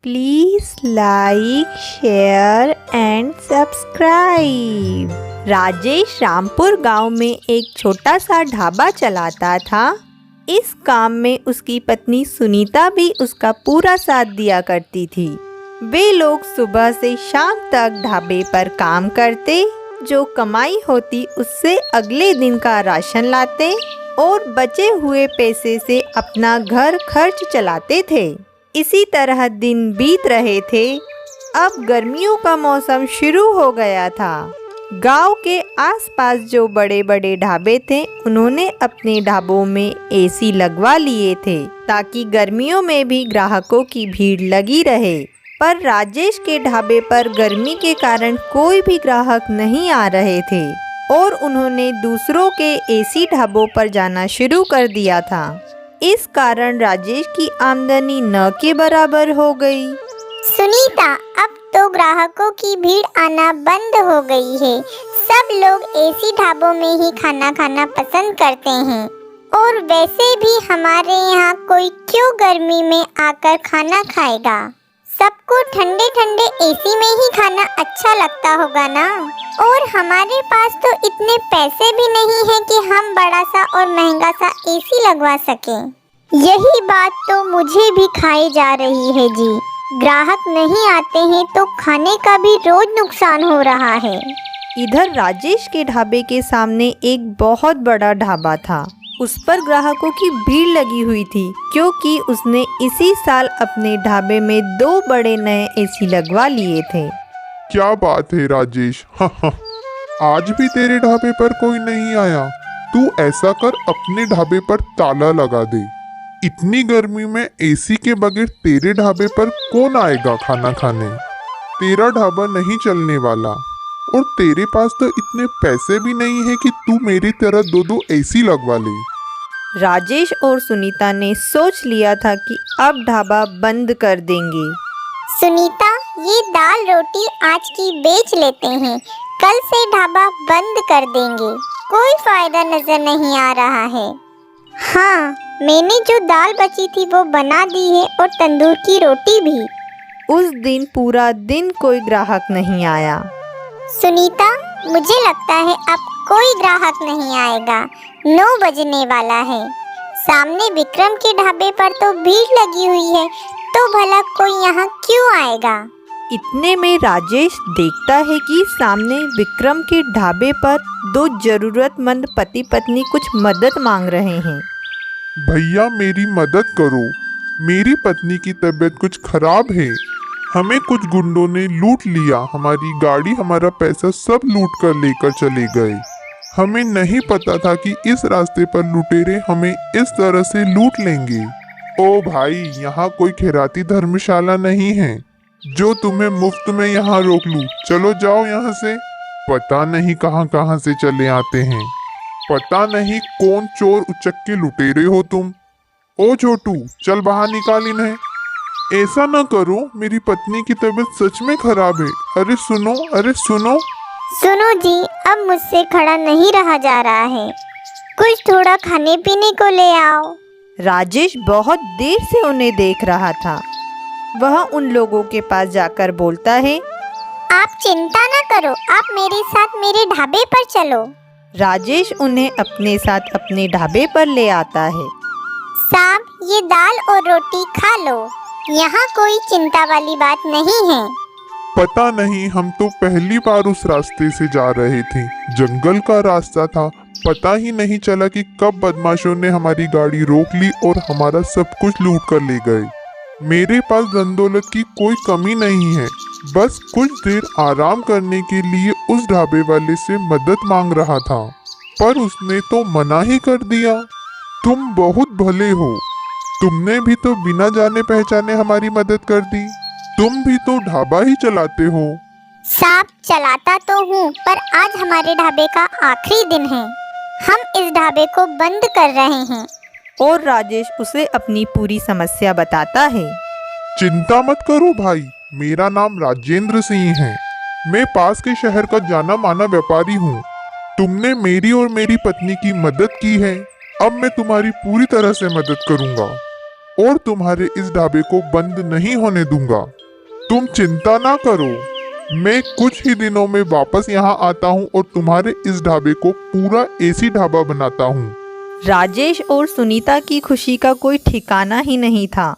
Please like share and subscribe. Rajesh Rampur गांव में एक छोटा सा ढाबा चलाता था। इस काम में उसकी पत्नी सुनीता भी उसका पूरा साथ दिया करती थी। वे लोग सुबह से शाम तक ढाबे पर काम करते, जो कमाई होती उससे अगले दिन का राशन लाते और बचे हुए पैसे से अपना घर खर्च चलाते थे। इसी तरह दिन बीत रहे थे। अब गर्मियों का मौसम शुरू हो गया था। गांव के आसपास जो बड़े बड़े ढाबे थे, उन्होंने अपने ढाबों में एसी लगवा लिए थे ताकि गर्मियों में भी ग्राहकों की भीड़ लगी रहे। पर राजेश के ढाबे पर गर्मी के कारण कोई भी ग्राहक नहीं आ रहे थे और उन्होंने दूसरों के एसी ढाबों पर जाना शुरू कर दिया था। इस कारण राजेश की आमदनी न के बराबर हो गई। सुनीता, अब तो ग्राहकों की भीड़ आना बंद हो गई है। सब लोग एसी ढाबों में ही खाना खाना पसंद करते हैं और वैसे भी हमारे यहाँ कोई क्यों गर्मी में आकर खाना खाएगा। सबको ठंडे ठंडे एसी में ही खाना अच्छा लगता होगा ना। और हमारे पास तो इतने पैसे भी नहीं है कि हम बड़ा सा और महंगा सा एसी लगवा सकें। यही बात तो मुझे भी खाई जा रही है जी। ग्राहक नहीं आते हैं तो खाने का भी रोज नुकसान हो रहा है। इधर राजेश के ढाबे के सामने एक बहुत बड़ा ढाबा था। उस पर ग्राहकों की भीड़ लगी हुई थी क्योंकि उसने इसी साल अपने ढाबे में 2 बड़े नए एसी लगवा लिए थे। क्या बात है राजेश, आज भी तेरे ढाबे पर कोई नहीं आया। तू ऐसा कर, अपने ढाबे पर ताला लगा दे। इतनी गर्मी में एसी के बगैर तेरे ढाबे पर कौन आएगा खाना खाने। तेरा ढाबा नहीं चलने वाला और तेरे पास तो इतने पैसे भी नहीं है कि तू मेरी तरह 2 एसी लगवा ले। राजेश और सुनीता ने सोच लिया था कि अब ढाबा बंद कर देंगे। सुनीता, ये दाल रोटी आज की बेच लेते हैं, कल से ढाबा बंद कर देंगे। कोई फायदा नजर नहीं आ रहा है। हाँ, मैंने जो दाल बची थी वो बना दी है और तंदूर की रोटी भी। उस दिन पूरा दिन कोई ग्राहक नहीं आया। सुनीता, मुझे लगता है अब कोई ग्राहक नहीं आएगा। 9 बजने वाला है। सामने विक्रम के ढाबे पर तो भीड़ लगी हुई है, तो भला कोई यहाँ क्यों आएगा। इतने में राजेश देखता है कि सामने विक्रम के ढाबे पर 2 जरूरतमंद पति पत्नी कुछ मदद मांग रहे हैं। भैया, मेरी मदद करो। मेरी पत्नी की तबीयत कुछ खराब है। हमें कुछ गुंडों ने लूट लिया। हमारी गाड़ी, हमारा पैसा सब लूट कर लेकर चले गए। हमें नहीं पता था कि इस रास्ते पर लुटेरे हमें इस तरह से लूट लेंगे। ओ भाई, यहाँ कोई खैराती धर्मशाला नहीं है जो तुम्हें मुफ्त में यहाँ रोक लूं। चलो जाओ यहाँ से। पता नहीं कहाँ कहाँ से चले आते हैं। पता नहीं कौन चोर उचक्के लुटेरे हो तुम। ओ छोटू, चल बाहर निकाल इन्हें। ऐसा ना करो, मेरी पत्नी की तबीयत सच में खराब है। अरे सुनो, अरे सुनो। सुनो जी, अब मुझसे खड़ा नहीं रहा जा रहा है। कुछ थोड़ा खाने पीने को ले आओ। राजेश बहुत देर से उन्हें देख रहा था। वह उन लोगों के पास जाकर बोलता है, आप चिंता ना करो, आप मेरे साथ मेरे ढाबे पर चलो। राजेश उन्हें अपने साथ अपने ढाबे पर ले आता है। साहब, ये दाल और रोटी खा लो। यहाँ कोई चिंता वाली बात नहीं है। पता नहीं, हम तो पहली बार उस रास्ते से जा रहे थे। जंगल का रास्ता था। पता ही नहीं चला कि कब बदमाशों ने हमारी गाड़ी रोक ली और हमारा सब कुछ लूट कर ले गए। मेरे पास धन दौलत की कोई कमी नहीं है। बस कुछ देर आराम करने के लिए उस ढाबे वाले से मदद मांग रहा था, पर उसने तो मना ही कर दिया। तुम बहुत भले हो। तुमने भी तो बिना जाने पहचाने हमारी मदद कर दी। तुम भी तो ढाबा ही चलाते हो। साहब, चलाता तो हूँ, पर आज हमारे ढाबे का आखिरी दिन है। हम इस ढाबे को बंद कर रहे हैं। और राजेश उसे अपनी पूरी समस्या बताता है। चिंता मत करो भाई, मेरा नाम राजेंद्र सिंह है। मैं पास के शहर का जाना माना व्यापारी हूँ। तुमने मेरी और मेरी पत्नी की मदद की है। अब मैं तुम्हारी पूरी तरह से मदद करूँगा और तुम्हारे इस ढाबे को बंद नहीं होने दूंगा। तुम चिंता ना करो, मैं कुछ ही दिनों में वापस यहाँ आता हूँ और तुम्हारे इस ढाबे को पूरा एसी ढाबा बनाता हूँ। राजेश और सुनीता की खुशी का कोई ठिकाना ही नहीं था।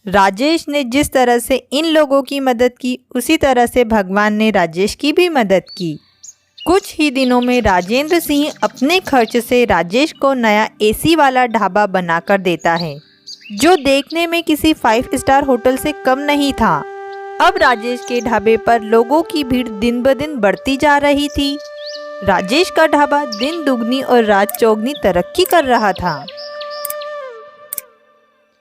राजेश ने जिस तरह से इन लोगों की मदद की, उसी तरह से भगवान ने राजेश की भी मदद की। कुछ ही दिनों में राजेंद्र सिंह अपने खर्च से राजेश को नया एसी वाला ढाबा बनाकर देता है, जो देखने में किसी 5 स्टार होटल से कम नहीं था। अब राजेश के ढाबे पर लोगों की भीड़ दिन ब दिन बढ़ती जा रही थी। राजेश का ढाबा दिन दुगनी और रात चौगनी तरक्की कर रहा था।